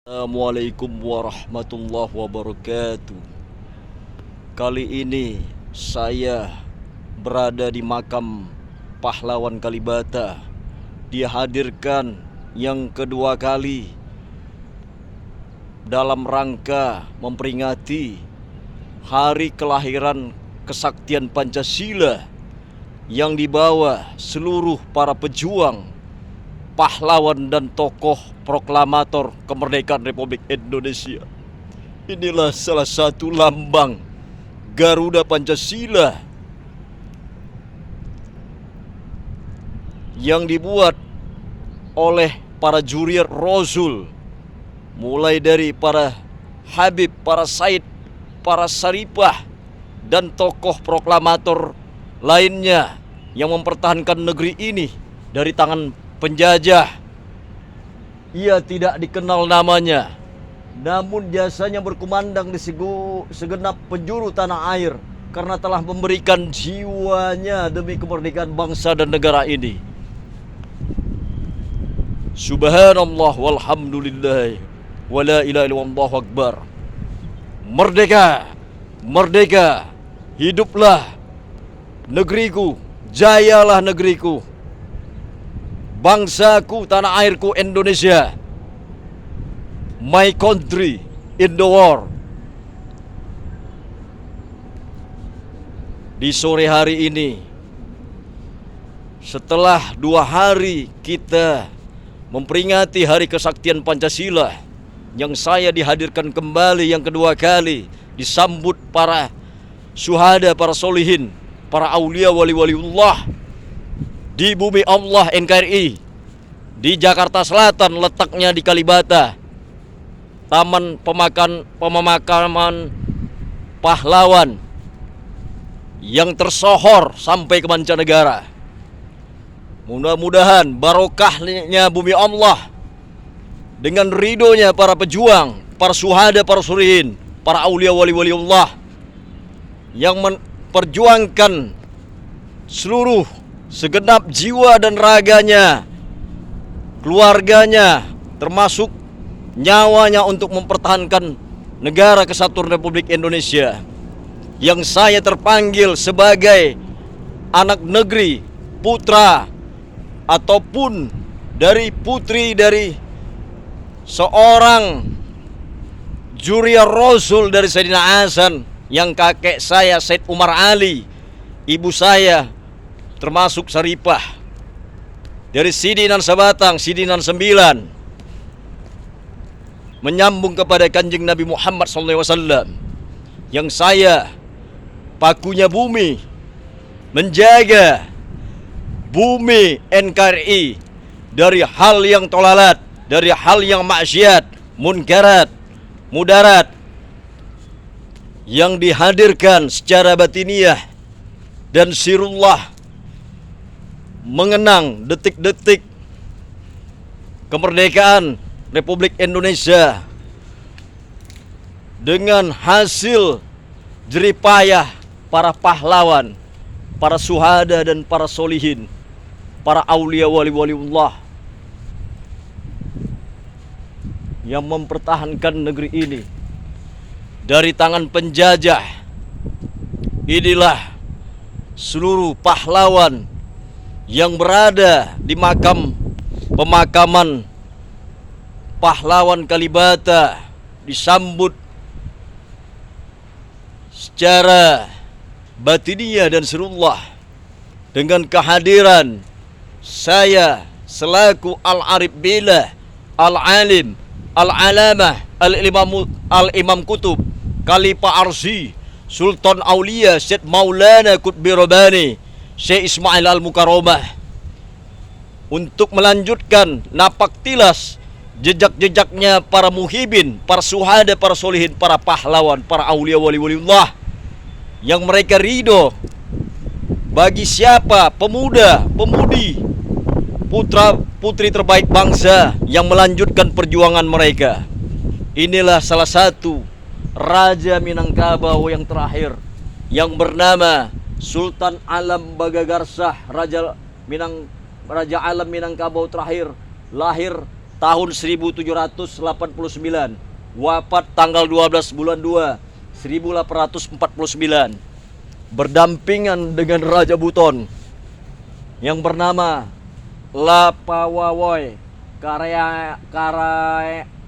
Assalamualaikum warahmatullahi wabarakatuh. Kali ini saya berada di makam pahlawan Kalibata. Dihadirkan yang kedua kali dalam rangka memperingati hari kelahiran kesaktian Pancasila yang dibawa seluruh para pejuang, pahlawan dan tokoh proklamator kemerdekaan Republik Indonesia. Inilah salah satu lambang Garuda Pancasila yang dibuat oleh para juriat Rasul, mulai dari para Habib, para Said, para Saripah, dan tokoh proklamator lainnya yang mempertahankan negeri ini dari tangan penjajah. Ia tidak dikenal namanya, namun jasanya berkumandang di segenap penjuru tanah air karena telah memberikan jiwanya demi kemerdekaan bangsa dan negara ini. Subhanallah walhamdulillah wala ilaha illallah akbar. Merdeka, merdeka, hiduplah negeriku, jayalah negeriku, bangsaku, tanah airku Indonesia. My country in the world. Di sore hari ini, setelah 2 hari kita memperingati hari kesaktian Pancasila, yang saya dihadirkan kembali yang kedua kali, disambut para syuhada, para solihin, para aulia wali-waliullah di bumi Allah NKRI di Jakarta Selatan, letaknya di Kalibata, taman pemakaman pahlawan yang tersohor sampai ke mancanegara. Mudah-mudahan barokahnya bumi Allah dengan ridhonya para pejuang, para syuhada, para solihin, para aulia wali-waliullah yang memperjuangkan seluruh segenap jiwa dan raganya, keluarganya, termasuk nyawanya untuk mempertahankan negara kesatuan Republik Indonesia. Yang saya terpanggil sebagai anak negeri, putra ataupun dari putri dari seorang juriat Rasul dari Sayyidina Hasan, yang kakek saya Said Umar Ali, ibu saya termasuk Saripah dari Sidinan Sabatang, Sidinan 9, menyambung kepada Kanjeng Nabi Muhammad SAW, yang saya pakunya bumi, menjaga bumi NKRI dari hal yang tolalat, dari hal yang maksiat, munkarat, mudarat, yang dihadirkan secara batiniah dan sirullah, mengenang detik-detik kemerdekaan Republik Indonesia dengan hasil jeripayah para pahlawan, para syuhada dan para solihin, para aulia wali-waliullah yang mempertahankan negeri ini dari tangan penjajah. Inilah seluruh pahlawan yang berada di makam pemakaman pahlawan Kalibata, disambut secara batiniah dan sirullah dengan kehadiran saya selaku Al-Arif Billah, Al-Alim, Al-Alamah, Al-Imam Kutub, Khalifah Arsi, Sultan Aulia Syed Maulana Qutbi Rabbani Syekh Ismail Al-Mukarramah, untuk melanjutkan napak tilas jejak-jejaknya para muhibin, para syuhada, para solihin, para pahlawan, para aulia wali-waliullah, yang mereka ridho bagi siapa pemuda, pemudi, putra putri terbaik bangsa yang melanjutkan perjuangan mereka. Inilah salah satu Raja Minangkabau yang terakhir, yang bernama Sultan Alam Bagagarsah, Raja Alam Minangkabau terakhir, lahir tahun 1789, wafat tanggal 12 bulan 2 1849, berdampingan dengan Raja Buton yang bernama Lapawawoi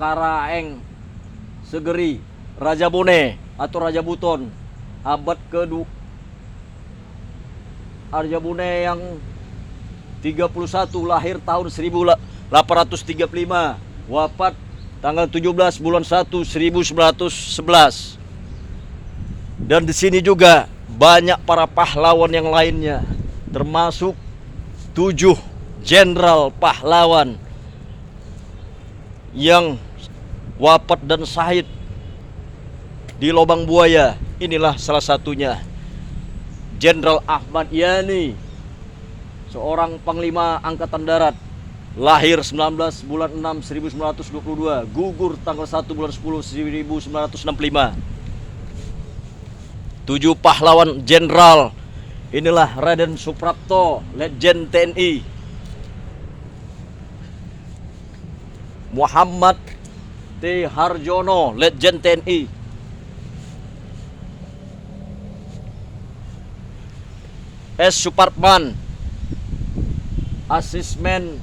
Karaeng Segeri, Raja Bone atau Raja Buton, abad kedua. Raja Bone yang 31, lahir tahun 1835, wafat tanggal 17 bulan 1 1911. Dan di sini juga banyak para pahlawan yang lainnya, termasuk 7 jenderal pahlawan yang wafat dan syahid di Lobang Buaya. Inilah salah satunya, Jenderal Ahmad Yani, seorang panglima angkatan darat, lahir 19 bulan 6 1922, gugur tanggal 1 bulan 10 1965. 7 pahlawan jenderal inilah: Raden Suprapto, Letjen TNI; Muhammad T. Harjono, Letjen TNI; S. Suparman, Asismen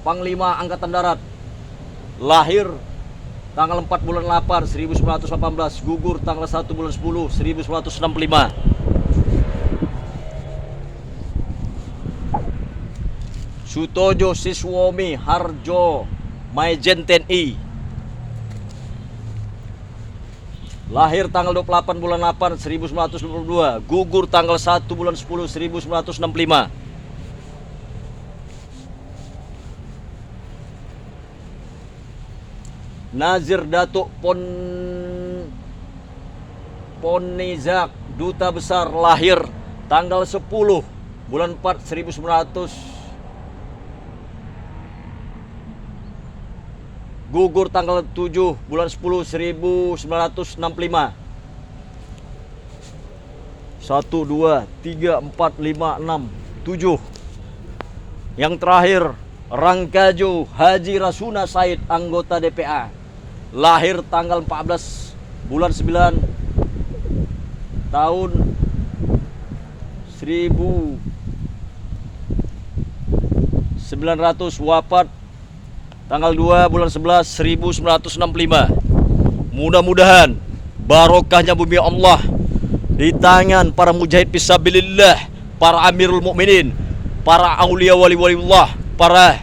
Panglima Angkatan Darat, lahir tanggal 4 bulan 8 1918, gugur tanggal 1 bulan 10 1965. Sutojo Siswomi Harjo, Maijen TNI, lahir tanggal 28 bulan 8 1922, gugur tanggal 1 bulan 10 1965. Nazir Datuk Ponizak, Duta Besar, lahir tanggal 10 bulan 4 1900, gugur tanggal 7 bulan 10 1965. 1, 2, 3, 4, 5, 6, 7. Yang terakhir, Rangkajo Haji Rasuna Said, anggota DPA, lahir tanggal 14 bulan 9 tahun 1900, wafat tanggal 2 bulan 11 1965. Mudah-mudahan barokahnya bumi Allah di tangan para mujahid fisabilillah, para amirul mukminin, para aulia wali-waliullah, para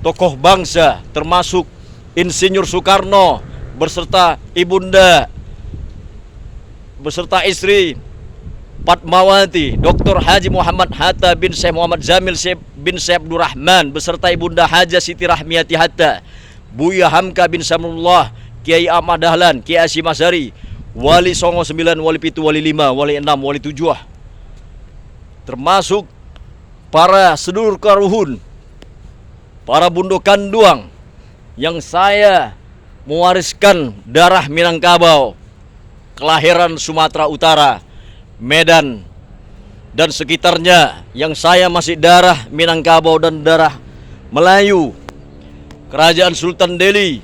tokoh bangsa, termasuk Insinyur Soekarno beserta ibunda, beserta istri Fatmawati, Dr. Haji Muhammad Hatta bin Syekh Muhammad Jamil bin Syekh Abdurrahman, beserta ibunda Haja Siti Rahmiati Hatta, Buya Hamka bin Samullah, Kiai Ahmad Dahlan, Kiai Hasyim Asy'ari, Wali Songo 9, Wali Pitu, Wali 5, Wali 6, Wali 7, termasuk para sedulur karuhun, para bundo kanduang yang saya mewariskan darah Minangkabau, kelahiran Sumatera Utara, Medan dan sekitarnya, yang saya masih darah Minangkabau dan darah Melayu, Kerajaan Sultan Delhi,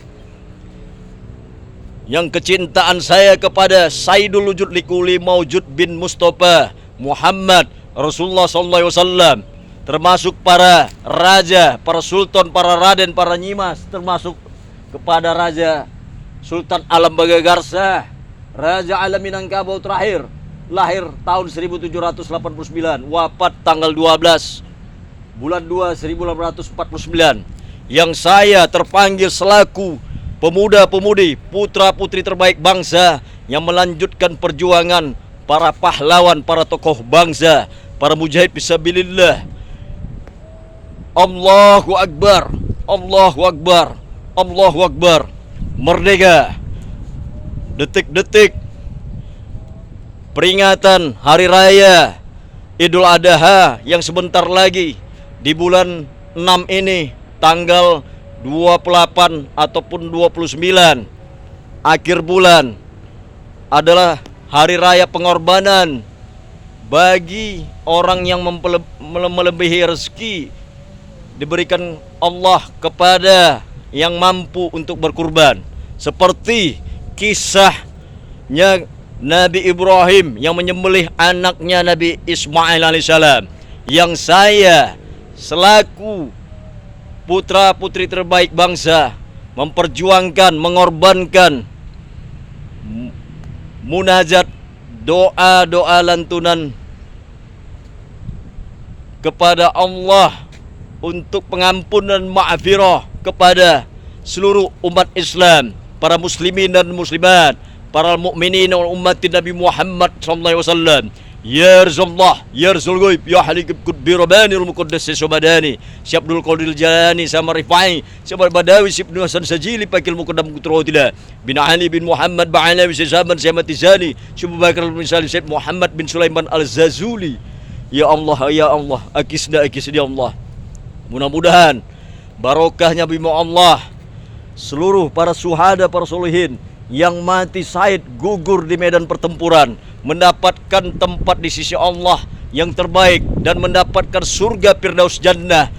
yang kecintaan saya kepada Sayyidul Wujud Likuli Maujud bin Mustafa Muhammad Rasulullah SAW, termasuk para raja, para sultan, para raden, para nyimas, termasuk kepada Raja Sultan Alam Bagagarsa, Raja Alam Minangkabau terakhir, lahir tahun 1789, wafat tanggal 12 bulan 2 1849, yang saya terpanggil selaku pemuda-pemudi, putra-putri terbaik bangsa yang melanjutkan perjuangan para pahlawan, para tokoh bangsa, para mujahid fisabilillah. Allahu Akbar, Allahu Akbar, Allahu Akbar. Merdeka. Detik-detik peringatan Hari Raya Idul Adha yang sebentar lagi di bulan 6 ini, tanggal 28 ataupun 29 akhir bulan, adalah hari raya pengorbanan bagi orang yang melebihi rezeki diberikan Allah kepada yang mampu untuk berkurban. Seperti kisahnya Nabi Ibrahim yang menyembelih anaknya Nabi Ismail alaihissalam, yang saya selaku putra-putri terbaik bangsa memperjuangkan, mengorbankan munajat, doa-doa lantunan kepada Allah untuk pengampunan ma'firah kepada seluruh umat Islam, para muslimin dan muslimat, para mukminin wal ummatin Nabi Muhammad sallallahu alaihi wasallam. Ya Rasulullah, ya Rasul Ghaib, ya Halikib Qudbi Rabbani Al-Muqaddas Subadani, Si Abdul Qadir Jalani, sama Rifai, sama Badawi, Si Ibnu Hasan Sajili, Pakil Muqaddam Kutrotila, bin Ali bin Muhammad Ba'alawi, Si Zaman, Si Ahmad Tizani, Si Abu Bakar al-Misali, Syed Muhammad bin Sulaiman Al-Zazuli. Ya Allah, akisna ya Allah. Mudah-mudahan barokahnya bima Allah, seluruh para syuhada, para solihin yang mati syahid gugur di medan pertempuran mendapatkan tempat di sisi Allah yang terbaik dan mendapatkan surga Firdaus Jannah.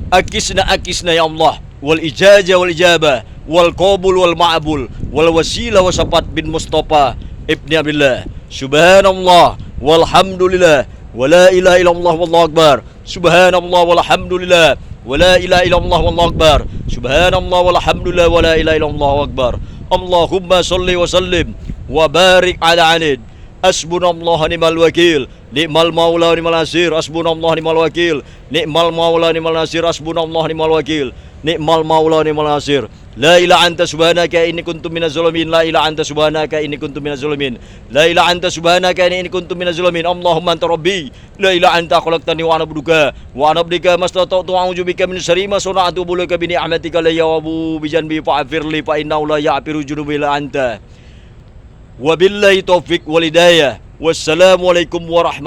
Akisna ya Allah, wal ijazah wal ijabah wal qabul wal ma'bul wal wasilah wa syafaat bin Mustafa ibni Abdullah. Subhanallah walhamdulillah wala ilaha illallah wallahu akbar. Subhanallah walhamdulillah wala ilaha illallah wallahu akbar. Subhanallah walhamdulillah wala ilaha illallah wallahu akbar. Allahumma salli wa sallim wa barik ala anid. Hasbunallah ni'mal wakil, ni'mal maula ni'mal nasir. Hasbunallah ni'mal wakil, ni'mal maula ni'mal nasir. Hasbunallah ni'mal wakil, ni'mal maula ni'mal nasir. La ilaha anta subhanaka inni kuntu minaz zalimin. La ilaha anta subhanaka inni kuntu minaz zalimin. La ilaha anta subhanaka inni kuntu minaz zalimin. Allahumma anta rabbi, la ilaha anta khalaqtani wa ana abduka wa ana abdika mastata'tu a'udzu bika min syarri ma sana'tu bulaka bi ni'matika la yawabu bi janbi fa'firli fa innahu la ya'firu junubi illa anta. Wabillahi taufiq wal hidayah. Wassalamualaikum warahmatullahi